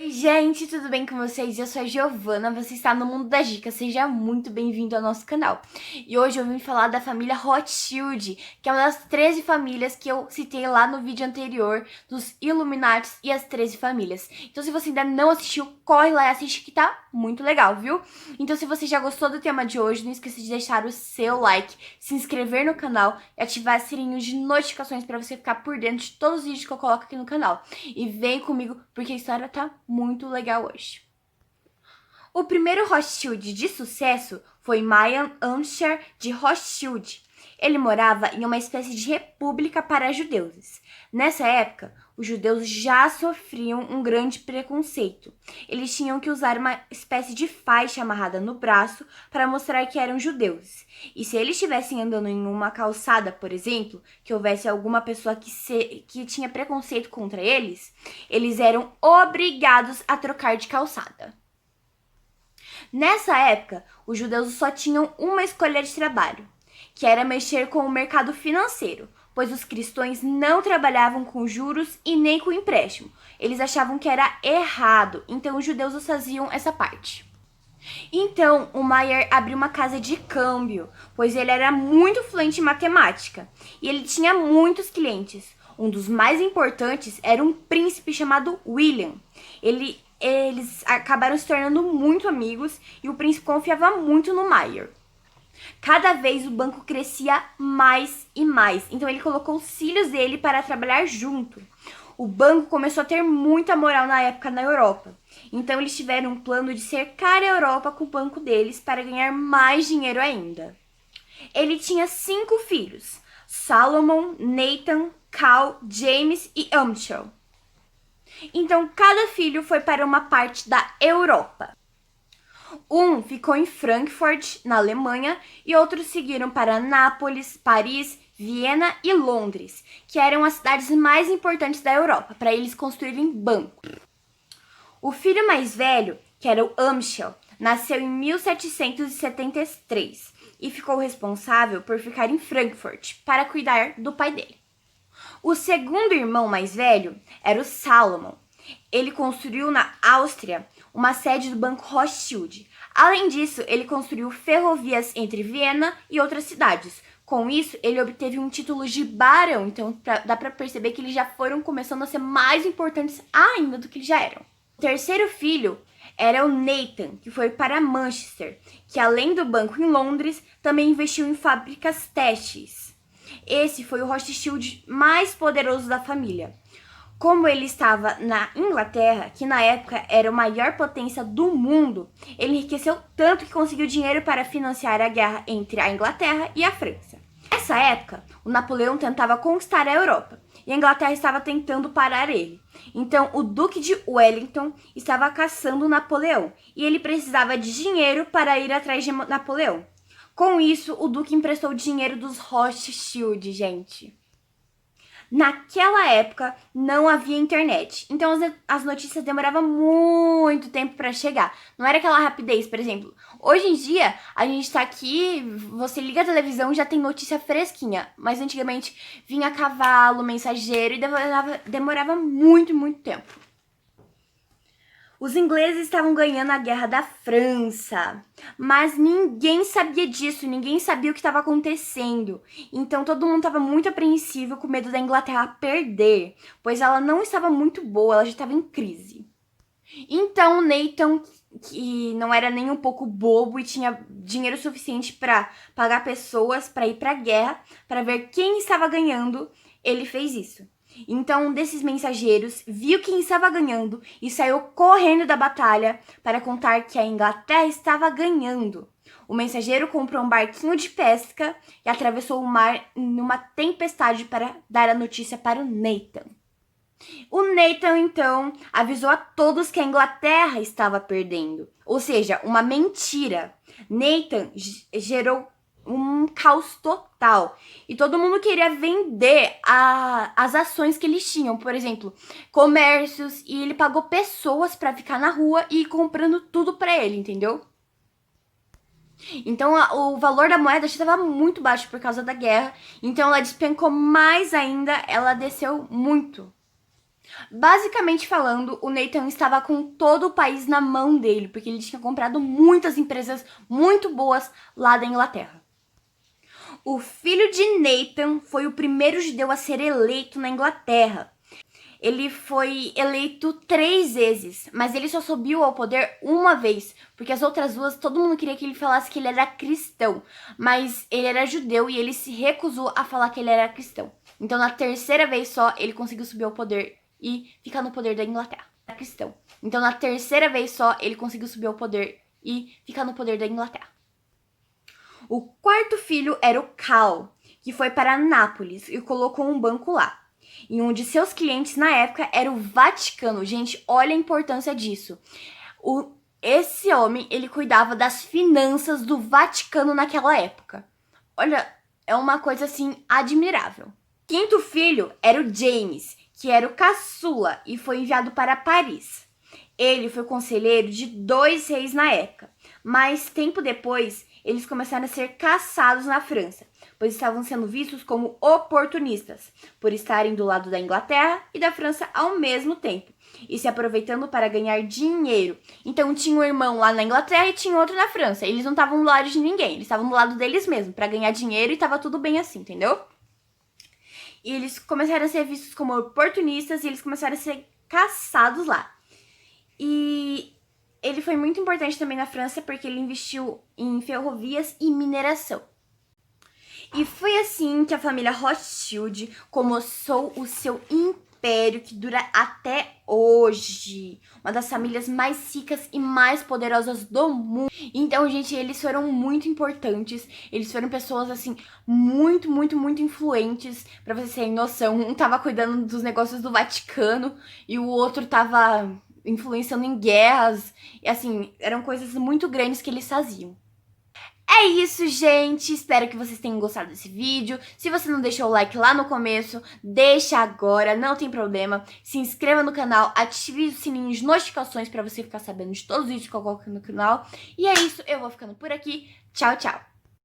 Oi, gente, tudo bem com vocês? Eu sou a Giovana, você está no Mundo das Dicas, seja muito bem-vindo ao nosso canal. E hoje eu vim falar da família Rothschild, que é uma das 13 famílias que eu citei lá no vídeo anterior, dos Illuminati e as 13 famílias. Então se você ainda não assistiu, corre lá e assiste que tá muito legal, viu? Então se você já gostou do tema de hoje, não esqueça de deixar o seu like, se inscrever no canal e ativar o sininho de notificações para você ficar por dentro de todos os vídeos que eu coloco aqui no canal. E vem comigo porque a história tá muito legal hoje. O primeiro Rothschild de sucesso foi Mayan Amschar de Rothschild. Ele morava em uma espécie de república para judeus. Nessa época, os judeus já sofriam um grande preconceito. Eles tinham que usar uma espécie de faixa amarrada no braço para mostrar que eram judeus. E se eles estivessem andando em uma calçada, por exemplo, que houvesse alguma pessoa que tinha preconceito contra eles, eles eram obrigados a trocar de calçada. Nessa época, os judeus só tinham uma escolha de trabalho, que era mexer com o mercado financeiro, pois os cristãos não trabalhavam com juros e nem com empréstimo. Eles achavam que era errado, então os judeus faziam essa parte. Então, o Mayer abriu uma casa de câmbio, pois ele era muito fluente em matemática e ele tinha muitos clientes. Um dos mais importantes era um príncipe chamado William. Eles acabaram se tornando muito amigos e o príncipe confiava muito no Mayer. Cada vez o banco crescia mais e mais, então ele colocou os filhos dele para trabalhar junto. O banco começou a ter muita moral na época na Europa. Então eles tiveram um plano de cercar a Europa com o banco deles para ganhar mais dinheiro ainda. Ele tinha 5 filhos: Salomon, Nathan, Cal, James e Amschel. Então cada filho foi para uma parte da Europa. Um ficou em Frankfurt, na Alemanha, e outros seguiram para Nápoles, Paris, Viena e Londres, que eram as cidades mais importantes da Europa, para eles construírem bancos. O filho mais velho, que era o Amschel, nasceu em 1773 e ficou responsável por ficar em Frankfurt para cuidar do pai dele. O segundo irmão mais velho era o Salomon. Ele construiu na Áustria uma sede do Banco Rothschild. Além disso, ele construiu ferrovias entre Viena e outras cidades. Com isso, ele obteve um título de barão, então dá para perceber que eles já foram começando a ser mais importantes ainda do que eles já eram. O terceiro filho era o Nathan, que foi para Manchester, que além do banco em Londres, também investiu em fábricas têxteis. Esse foi o Rothschild mais poderoso da família. Como ele estava na Inglaterra, que na época era a maior potência do mundo, ele enriqueceu tanto que conseguiu dinheiro para financiar a guerra entre a Inglaterra e a França. Nessa época, o Napoleão tentava conquistar a Europa e a Inglaterra estava tentando parar ele. Então, o Duque de Wellington estava caçando o Napoleão e ele precisava de dinheiro para ir atrás de Napoleão. Com isso, o Duque emprestou dinheiro dos Rothschild, gente. Naquela época não havia internet, então as notícias demoravam muito tempo para chegar. Não era aquela rapidez, por exemplo. Hoje em dia, a gente tá aqui, você liga a televisão e já tem notícia fresquinha. Mas antigamente vinha cavalo, mensageiro e demorava muito, muito tempo. Os ingleses estavam ganhando a guerra da França, mas ninguém sabia disso, ninguém sabia o que estava acontecendo. Então todo mundo estava muito apreensivo, com medo da Inglaterra perder, pois ela não estava muito boa, ela já estava em crise. Então Nathan, que não era nem um pouco bobo e tinha dinheiro suficiente para pagar pessoas para ir para a guerra, para ver quem estava ganhando, ele fez isso. Então, um desses mensageiros viu quem estava ganhando e saiu correndo da batalha para contar que a Inglaterra estava ganhando. O mensageiro comprou um barquinho de pesca e atravessou o mar em uma tempestade para dar a notícia para o Nathan. O Nathan, então, avisou a todos que a Inglaterra estava perdendo, ou seja, uma mentira. Nathan gerou um caos total. E todo mundo queria vender as ações que eles tinham. Por exemplo, comércios. E ele pagou pessoas para ficar na rua e ir comprando tudo para ele, entendeu? Então o valor da moeda já estava muito baixo por causa da guerra. Então ela despencou mais ainda. Ela desceu muito. Basicamente falando, o Nathan estava com todo o país na mão dele, porque ele tinha comprado muitas empresas muito boas lá da Inglaterra. O filho de Nathan foi o primeiro judeu a ser eleito na Inglaterra. Ele foi eleito 3 vezes, mas ele só subiu ao poder uma vez, porque as outras duas, todo mundo queria que ele falasse que ele era cristão, mas ele era judeu e ele se recusou a falar que ele era cristão. Então, na terceira vez só, ele conseguiu subir ao poder e ficar no poder da Inglaterra. Era cristão. Então, na terceira vez só, ele conseguiu subir ao poder e ficar no poder da Inglaterra. O quarto filho era o Cal, que foi para Nápoles e colocou um banco lá. E um de seus clientes na época era o Vaticano. Gente, olha a importância disso. Esse homem, ele cuidava das finanças do Vaticano naquela época. Olha, é uma coisa assim admirável. Quinto filho era o James, que era o caçula e foi enviado para Paris. Ele foi conselheiro de 2 reis na época, mas tempo depois eles começaram a ser caçados na França, pois estavam sendo vistos como oportunistas, por estarem do lado da Inglaterra e da França ao mesmo tempo, e se aproveitando para ganhar dinheiro. Então tinha um irmão lá na Inglaterra e tinha outro na França. Eles não estavam do lado de ninguém, eles estavam do lado deles mesmos, para ganhar dinheiro e estava tudo bem assim, entendeu? E eles começaram a ser vistos como oportunistas e eles começaram a ser caçados lá. E ele foi muito importante também na França porque ele investiu em ferrovias e mineração. E foi assim que a família Rothschild começou o seu império que dura até hoje. Uma das famílias mais ricas e mais poderosas do mundo. Então, gente, eles foram muito importantes. Eles foram pessoas, assim, muito, muito, muito influentes. Pra vocês terem noção, um tava cuidando dos negócios do Vaticano e o outro tava influenciando em guerras. E, assim, eram coisas muito grandes que eles faziam. É isso, gente. Espero que vocês tenham gostado desse vídeo. Se você não deixou o like lá no começo, deixa agora, não tem problema. Se inscreva no canal, ative o sininho de notificações para você ficar sabendo de todos os vídeos que eu coloco no canal. E é isso, eu vou ficando por aqui. Tchau, tchau.